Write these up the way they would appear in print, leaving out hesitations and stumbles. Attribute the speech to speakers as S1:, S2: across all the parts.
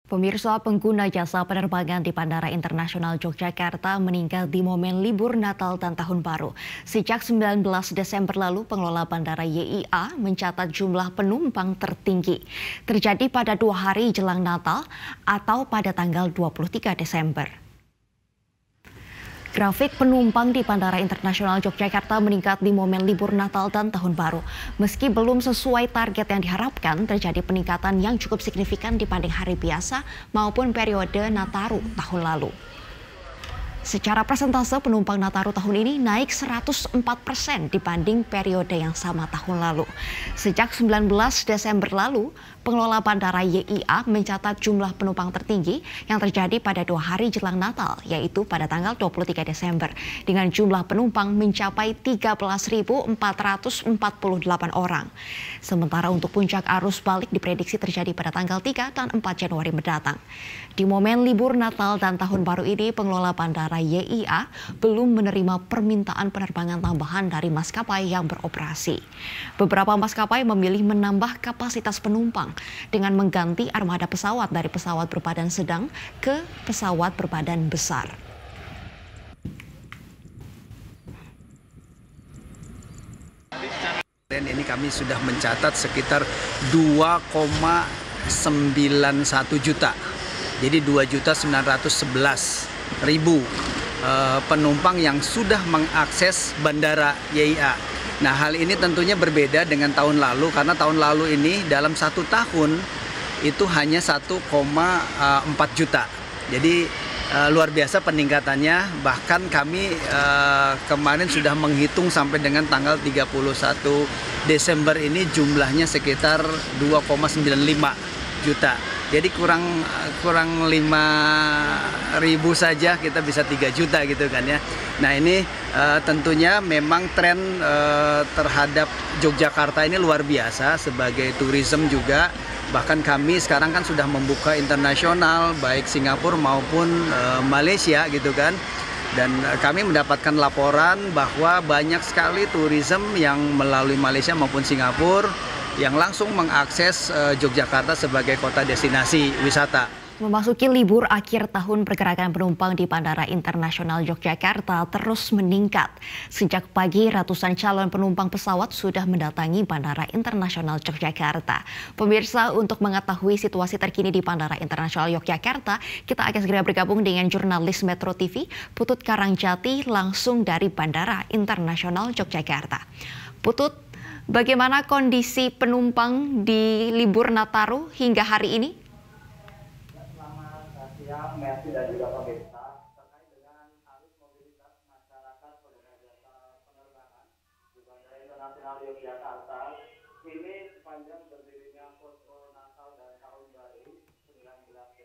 S1: Pemirsa, pengguna jasa penerbangan di Bandara Internasional Yogyakarta meninggal di momen libur Natal dan Tahun Baru. Sejak 19 Desember lalu, pengelola Bandara YIA mencatat jumlah penumpang tertinggi. Terjadi pada 2 hari jelang Natal atau pada tanggal 23 Desember. Grafik penumpang di Bandara Internasional Yogyakarta meningkat di momen libur Natal dan Tahun Baru. Meski belum sesuai target yang diharapkan, terjadi peningkatan yang cukup signifikan dibanding hari biasa maupun periode Nataru tahun lalu. Secara persentase, penumpang Nataru tahun ini naik 104% dibanding periode yang sama tahun lalu. Sejak 19 Desember lalu, pengelola Bandara YIA mencatat jumlah penumpang tertinggi yang terjadi pada 2 hari jelang Natal, yaitu pada tanggal 23 Desember, dengan jumlah penumpang mencapai 13.448 orang. Sementara untuk puncak arus balik diprediksi terjadi pada tanggal 3 dan 4 Januari mendatang. Di momen libur Natal dan Tahun Baru ini, pengelola Bandara YIA belum menerima permintaan penerbangan tambahan dari maskapai yang beroperasi. Beberapa maskapai memilih menambah kapasitas penumpang dengan mengganti armada pesawat dari pesawat berbadan sedang ke pesawat berbadan besar.
S2: Dan ini kami sudah mencatat sekitar 2,91 juta. Jadi 2.911.000 penumpang yang sudah mengakses Bandara YIA. Nah, hal ini tentunya berbeda dengan tahun lalu, karena tahun lalu ini dalam 1 tahun itu hanya 1,4 juta. Jadi luar biasa peningkatannya. Bahkan kami kemarin sudah menghitung sampai dengan tanggal 31 Desember ini jumlahnya sekitar 2,95 juta. Jadi kurang 5.000 saja kita bisa 3 juta gitu kan ya. Nah, ini tentunya memang tren terhadap Yogyakarta ini luar biasa sebagai tourism juga. Bahkan kami sekarang kan sudah membuka internasional baik Singapura maupun Malaysia gitu kan. Dan kami mendapatkan laporan bahwa banyak sekali tourism yang melalui Malaysia maupun Singapura yang langsung mengakses Yogyakarta sebagai kota destinasi wisata.
S1: Memasuki libur akhir tahun, pergerakan penumpang di Bandara Internasional Yogyakarta terus meningkat. Sejak pagi, ratusan calon penumpang pesawat sudah mendatangi Bandara Internasional Yogyakarta. Pemirsa, untuk mengetahui situasi terkini di Bandara Internasional Yogyakarta, kita akan segera bergabung dengan jurnalis Metro TV, Putut Karangjati, langsung dari Bandara Internasional Yogyakarta. Putut, bagaimana kondisi penumpang di libur Nataru hingga hari ini?
S3: Selamat siang, Mercy dan juga pemirsa. Terkait dengan arus mobilitas masyarakat pengguna jasa penerbangan di Bandara Internasional Yogyakarta, ini sepanjang berdirinya posko Natal dan Tahun Baru 19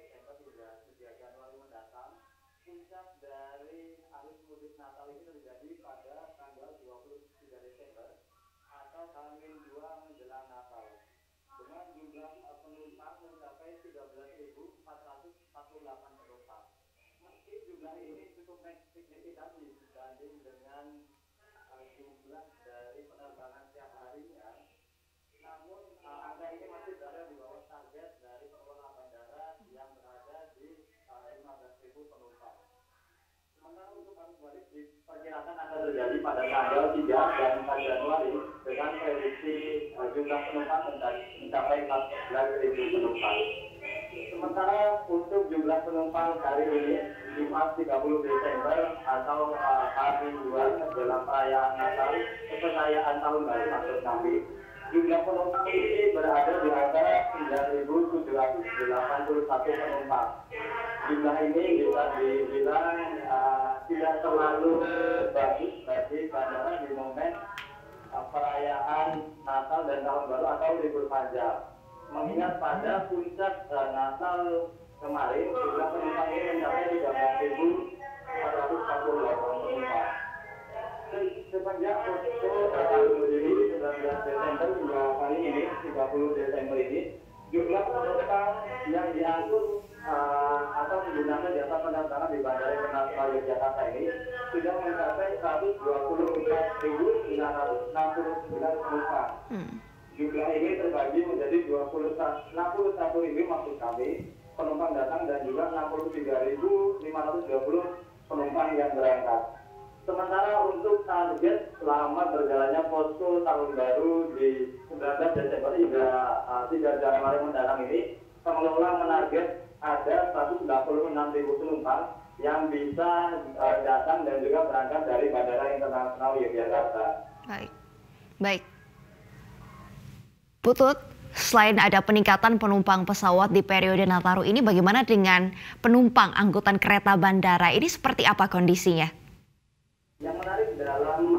S3: Desember hingga 3 Januari mendatang, puncak dari arus mudik Natal ini terjadi pada tanggal 23 Desember atau H-2 menjelang Natal, dengan jumlah penumpang mencapai 13.448 penumpang. Meski jumlah ini cukup signifikan dibanding dengan jumlah dari penerbangan setiap harinya, namun angka ini masih berada di bawah target dari pengelola bandara yang berada di 15.000 penumpang. Sementara untuk arus balik diperkirakan akan terjadi pada tanggal 3 dan 4 Januari dengan prediksi jumlah penumpang mencapai 14.000 penumpang. Sementara untuk jumlah penumpang hari ini, Jumat 30 Desember atau hari 2 dalam perayaan Natal, perayaan Tahun Baru maksud kami, jumlah penumpang ini berada di angka 9.781 penumpang. Jumlah ini bisa dibilang tidak terlalu bagus bagi bandara di momen perayaan Natal dan Tahun Baru atau libur panjang. Mengingat pada puncak Natal kemarin, jumlah penumpang ini mencapai 13.448 penumpang. Sepanjang posko tahun berdiri 19 Desember hingga hari ini, 30 Desember ini, jumlah penumpang yang diangkut atau menggunakan jasa penerbangan di Bandara Internasional Yogyakarta ini sudah mencapai 124.969 penumpang. Jumlah ini terbagi menjadi 61.000 maksud kami penumpang 220 penumpang yang berangkat. Sementara untuk target selama berjalannya posko tahun baru di 19 Desember hingga 3 Januari mendatang ini, pengelola menarget ada 186.000 penumpang yang bisa datang dan juga berangkat dari Bandara Internasional Yogyakarta.
S1: Baik. Putut, selain ada peningkatan penumpang pesawat di periode Nataru ini, bagaimana dengan penumpang angkutan kereta bandara? Ini seperti apa kondisinya?
S3: Yang menarik dalam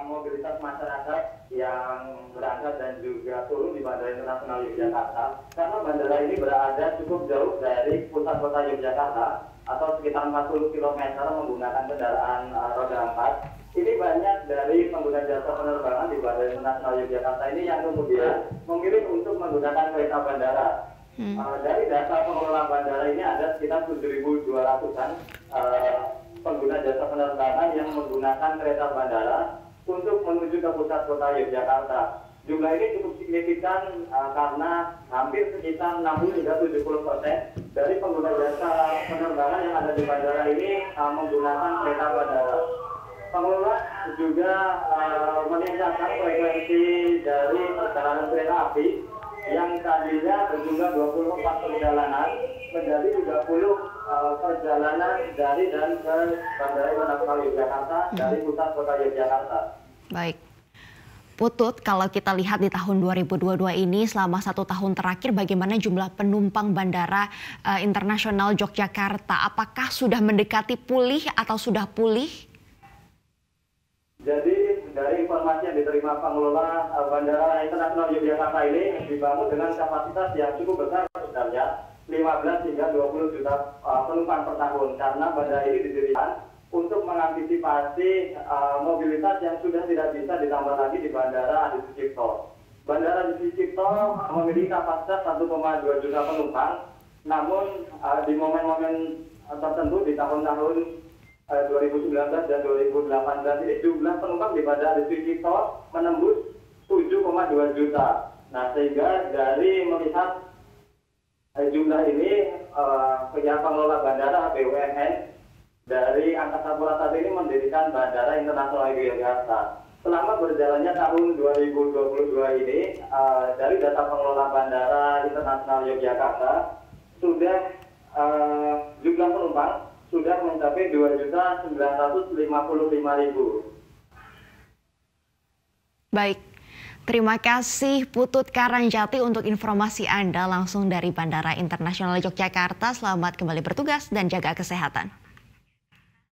S3: mobilitas masyarakat yang berangkat dan juga turun di Bandara Internasional Yogyakarta, karena bandara ini berada cukup jauh dari pusat kota Yogyakarta atau sekitar 40 km menggunakan kendaraan roda 4. Ini banyak dari pengguna jasa penerbangan di Bandara Internasional Yogyakarta ini yang kemudian memilih untuk menggunakan kereta bandara. Dari data pengelola bandara ini ada sekitar 7.200-an pengguna jasa penerbangan yang menggunakan kereta bandara untuk menuju ke pusat kota Yogyakarta. Jumlah ini cukup signifikan karena hampir sekitar 60 hingga 70% dari pengguna jasa penerbangan yang ada di bandara ini menggunakan kereta bandara. Pengelola juga meningkatkan frekuensi dari perjalanan kereta api yang tadinya berjumlah 24 perjalanan menjadi 30 perjalanan dari dan ke Bandara Internasional Yogyakarta dari pusat kota Yogyakarta.
S1: Baik. Putut, kalau kita lihat di tahun 2022 ini selama 1 tahun terakhir, bagaimana jumlah penumpang Bandara Internasional Yogyakarta? Apakah sudah mendekati pulih atau sudah pulih?
S3: Jadi dari informasi yang diterima pengelola Bandara Internasional Yogyakarta ini dibangun dengan kapasitas yang cukup besar sebenarnya 15 hingga 20 juta penumpang per tahun, karena bandara ini didirikan untuk mengantisipasi mobilitas yang sudah tidak bisa ditambah lagi di Bandara Adi Sucipto. Bandara Adi Sucipto memiliki kapasitas 1,2 juta penumpang, namun di momen-momen tertentu di tahun-tahun 2019 dan 2018 ini jumlah penumpang di Bandara Adi Sucipto menembus 7,2 juta. Nah, sehingga dari melihat jumlah ini, pihak pengelola bandara BUMN dari Angkasa Pura I ini mendirikan Bandara Internasional Yogyakarta. Selama berjalannya tahun 2022 ini, dari data pengelola Bandara Internasional Yogyakarta, sudah jumlah penumpang sudah mencapai 2.955.000.
S1: Baik. Terima kasih Putut Karangjati untuk informasi Anda langsung dari Bandara Internasional Yogyakarta. Selamat kembali bertugas dan jaga kesehatan.